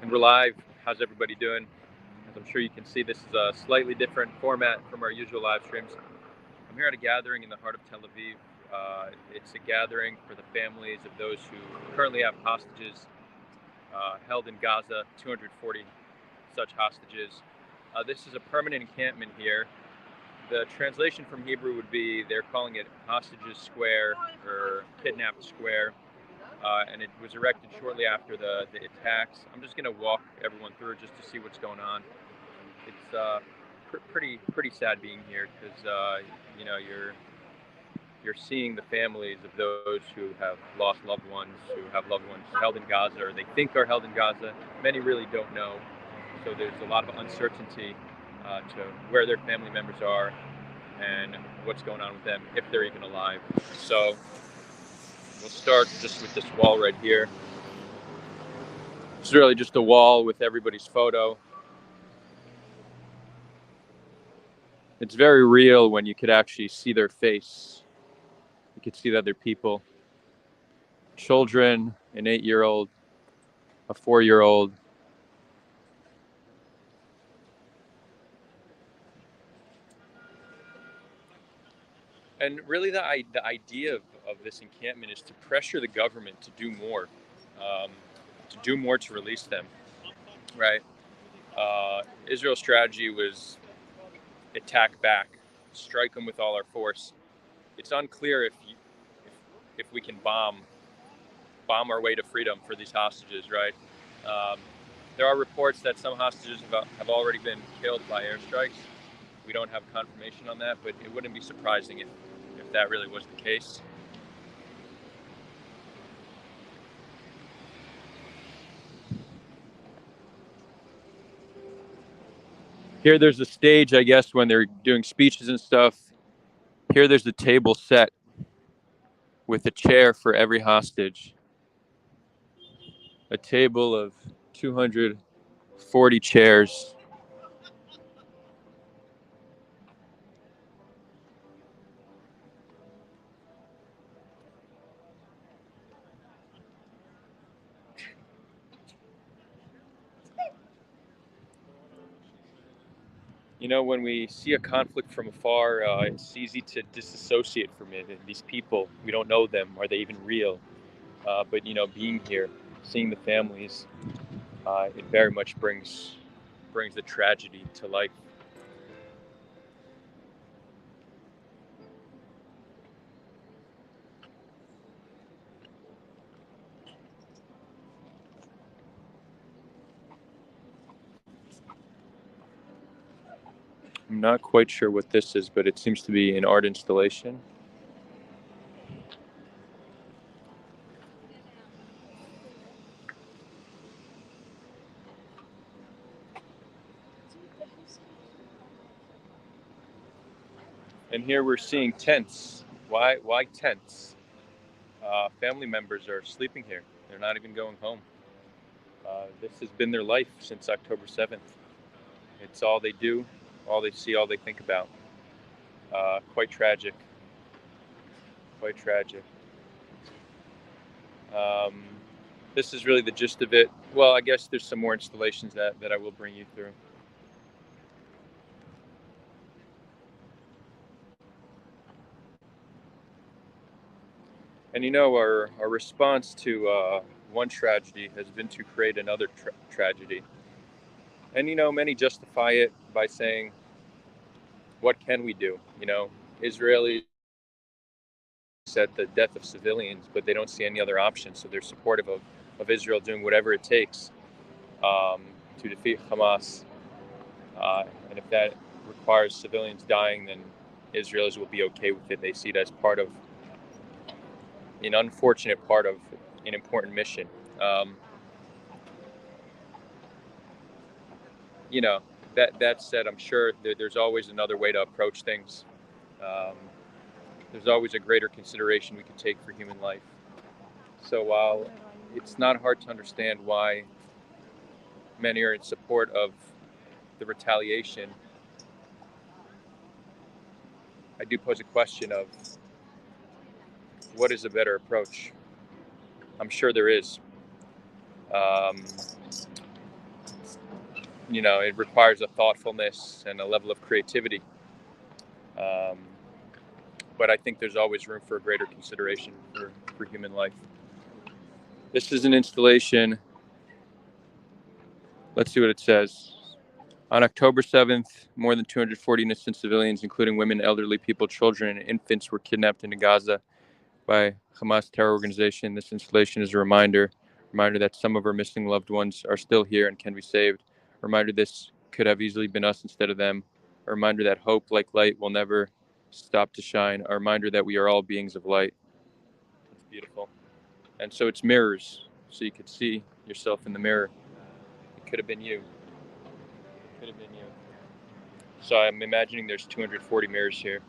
And we're live. How's everybody doing? As I'm sure you can see, this is a slightly different format from our usual live streams. I'm here at a gathering in the heart of Tel Aviv. It's a gathering for the families of those who currently have hostages held in Gaza, 240 such hostages. This is a permanent encampment here. The translation from Hebrew would be, they're calling it Hostages Square or Kidnapped Square. And it was erected shortly after the attacks. I'm just going to walk everyone through it just to see what's going on. It's pretty sad being here because you know you're seeing the families of those who have lost loved ones, who have loved ones held in Gaza or they think are held in Gaza. Many really don't know, so there's a lot of uncertainty to where their family members are and what's going on with them if they're even alive. So we'll start just with this wall right here. It's really just a wall with everybody's photo. It's very real when you could actually see their face. You could see that they're people. Children, an 8-year-old, a 4-year-old. And really the idea of this encampment is to pressure the government to do more to release them, right? Israel's strategy was attack back, strike them with all our force. It's unclear if we can bomb our way to freedom for these hostages, right? Um, there are reports that some hostages have already been killed by airstrikes. We don't have confirmation on that, but it wouldn't be surprising if that really was the case. Here there's a stage, I guess, when they're doing speeches and stuff. Here there's a table set with a chair for every hostage. A table of 240 chairs. You know, when we see a conflict from afar, it's easy to disassociate from it. And these people, we don't know them. Are they even real? But, you know, being here, seeing the families, it very much brings the tragedy to life. I'm not quite sure what this is, but it seems to be an art installation. And here we're seeing tents. Why tents? Family members are sleeping here. They're not even going home. This has been their life since October 7th. It's all they do, all they see, all they think about. Quite tragic. Quite tragic. Um, this is really the gist of it. Well, I guess there's some more installations that I will bring you through. And you know, our response to one tragedy has been to create another tragedy. And you know, many justify it by saying, what can we do? You know, Israelis at the death of civilians, but they don't see any other option. So they're supportive of Israel doing whatever it takes to defeat Hamas. And if that requires civilians dying, then Israelis will be okay with it. They see it as part of an unfortunate part of an important mission. You know, that said, I'm sure there's always another way to approach things. Um, there's always a greater consideration we can take for human life. So while it's not hard to understand why many are in support of the retaliation, I do pose a question of what is a better approach? I'm sure there is. Um, it requires a thoughtfulness and a level of creativity. Um, but I think there's always room for a greater consideration for human life. This is an installation. Let's see what it says. On October 7th, more than 240 innocent civilians, including women, elderly people, children, and infants, were kidnapped into Gaza by Hamas terror organization. This installation is a reminder that some of our missing loved ones are still here and can be saved. A reminder this could have easily been us instead of them. A reminder that hope, like light, will never stop to shine. A reminder that we are all beings of light. It's beautiful. And so it's mirrors, so you could see yourself in the mirror. It could have been you. It could have been you. So I'm imagining there's 240 mirrors here.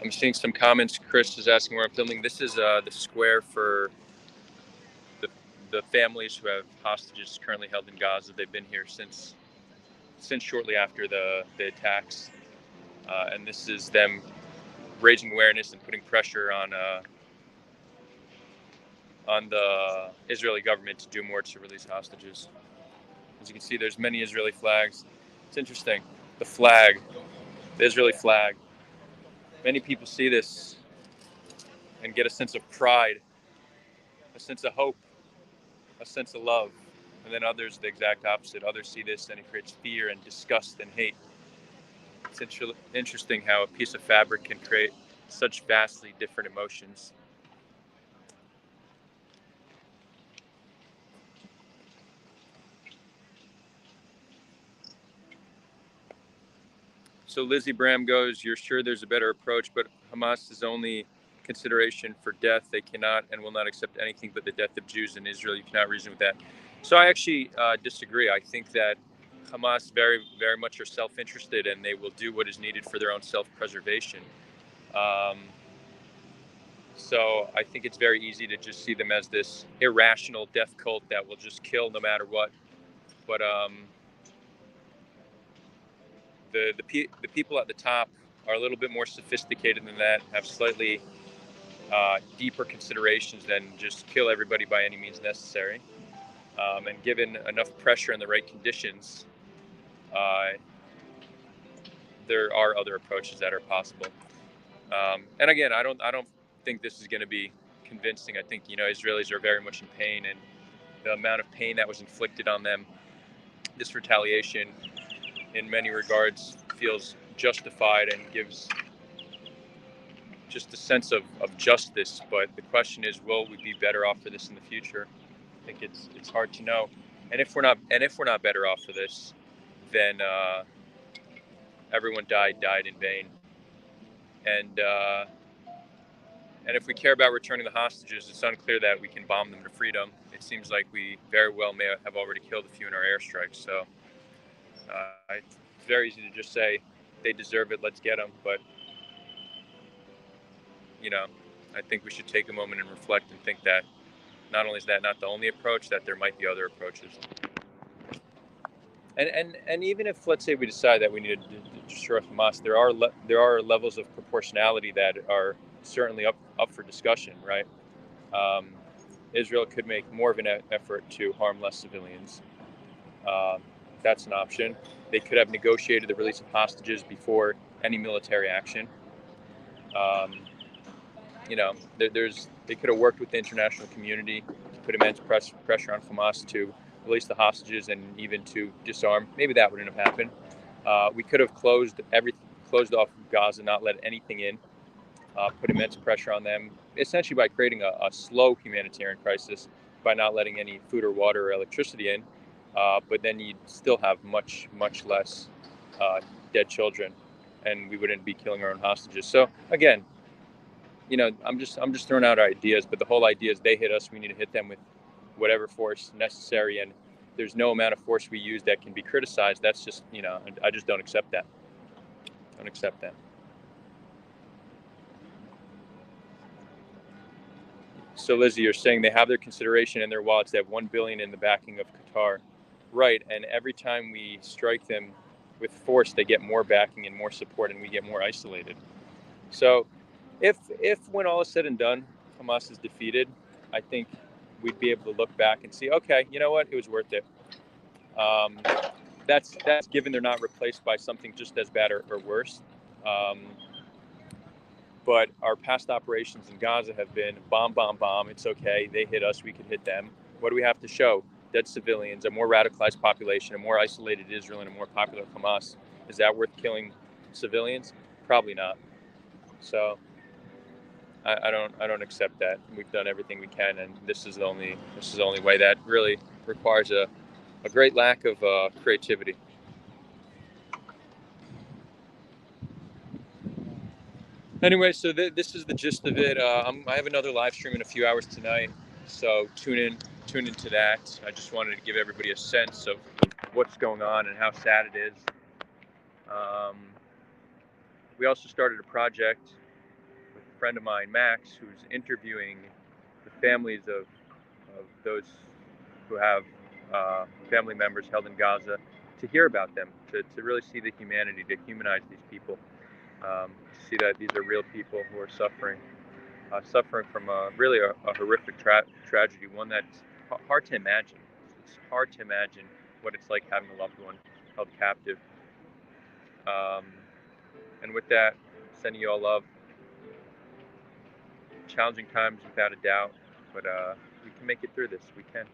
I'm seeing some comments. Chris is asking where I'm filming. This is the square for the families who have hostages currently held in Gaza. They've been here since shortly after the attacks, and this is them raising awareness and putting pressure on the Israeli government to do more to release hostages. As you can see, there's many Israeli flags. It's interesting. The flag, the Israeli flag. Many people see this and get a sense of pride, a sense of hope, a sense of love. And then others, the exact opposite. Others see this and it creates fear and disgust and hate. It's interesting how a piece of fabric can create such vastly different emotions. So Lizzy Bram goes, "You're sure there's a better approach, but Hamas is only consideration for death. They cannot and will not accept anything but the death of Jews in Israel. You cannot reason with that." So I actually disagree. I think that Hamas very, very much are self-interested, and they will do what is needed for their own self-preservation. Um, so I think it's very easy to just see them as this irrational death cult that will just kill no matter what. But the people at the top are a little bit more sophisticated than that, have slightly deeper considerations than just kill everybody by any means necessary. And given enough pressure and the right conditions, uh, there are other approaches that are possible. And again, I don't think this is going to be convincing. I think Israelis are very much in pain, and the amount of pain that was inflicted on them, this retaliation, in many regards, feels justified and gives just a sense of justice. But the question is, will we be better off for this in the future? I think it's hard to know. And if we're not better off for this, then everyone died in vain. And if we care about returning the hostages, it's unclear that we can bomb them to freedom. It seems like we very well may have already killed a few in our airstrikes. So it's very easy to just say they deserve it, let's get them. But I think we should take a moment and reflect and think that not only is that not the only approach, that there might be other approaches. And even if, let's say, we decide that we need to destroy Hamas, there are levels of proportionality that are certainly up for discussion, right? Um, Israel could make more of an effort to harm less civilians. That's an option. They could have negotiated the release of hostages before any military action. They could have worked with the international community to put immense pressure on Hamas to release the hostages and even to disarm. Maybe that wouldn't have happened. We could have closed off Gaza, not let anything in, put immense pressure on them, essentially by creating a slow humanitarian crisis by not letting any food or water or electricity in. But then you'd still have much, much less dead children, and we wouldn't be killing our own hostages. So again, I'm just throwing out ideas, but the whole idea is they hit us, we need to hit them with whatever force necessary, and there's no amount of force we use that can be criticized. That's just, I just don't accept that. Don't accept that. So Lizzy, you're saying they have their consideration in their wallets. They have $1 billion in the backing of Qatar. Right, and every time we strike them with force, they get more backing and more support, and we get more isolated. So, if when all is said and done, Hamas is defeated, I think we'd be able to look back and see, okay, you know what, it was worth it. Um, that's given they're not replaced by something just as bad or worse. Um, but our past operations in Gaza have been bomb, bomb, bomb. It's okay. They hit us. We could hit them. What do we have to show? Dead civilians, a more radicalized population, a more isolated Israel, and a more popular Hamas. Is that worth killing civilians? Probably not. So I don't accept that. We've done everything we can, and this is the only way. That really requires a great lack of creativity. Anyway, so this is the gist of it. I have another live stream in a few hours tonight, so tune into that. I just wanted to give everybody a sense of what's going on and how sad it is. Um, we also started a project with a friend of mine, Max, who's interviewing the families of those who have family members held in Gaza, to hear about them, to really see the humanity, to humanize these people, to see that these are real people who are suffering from really a horrific tragedy, one that's hard to imagine. It's hard to imagine what it's like having a loved one held captive. Um, and with that, sending you all love. Challenging times without a doubt, but we can make it through this. We can.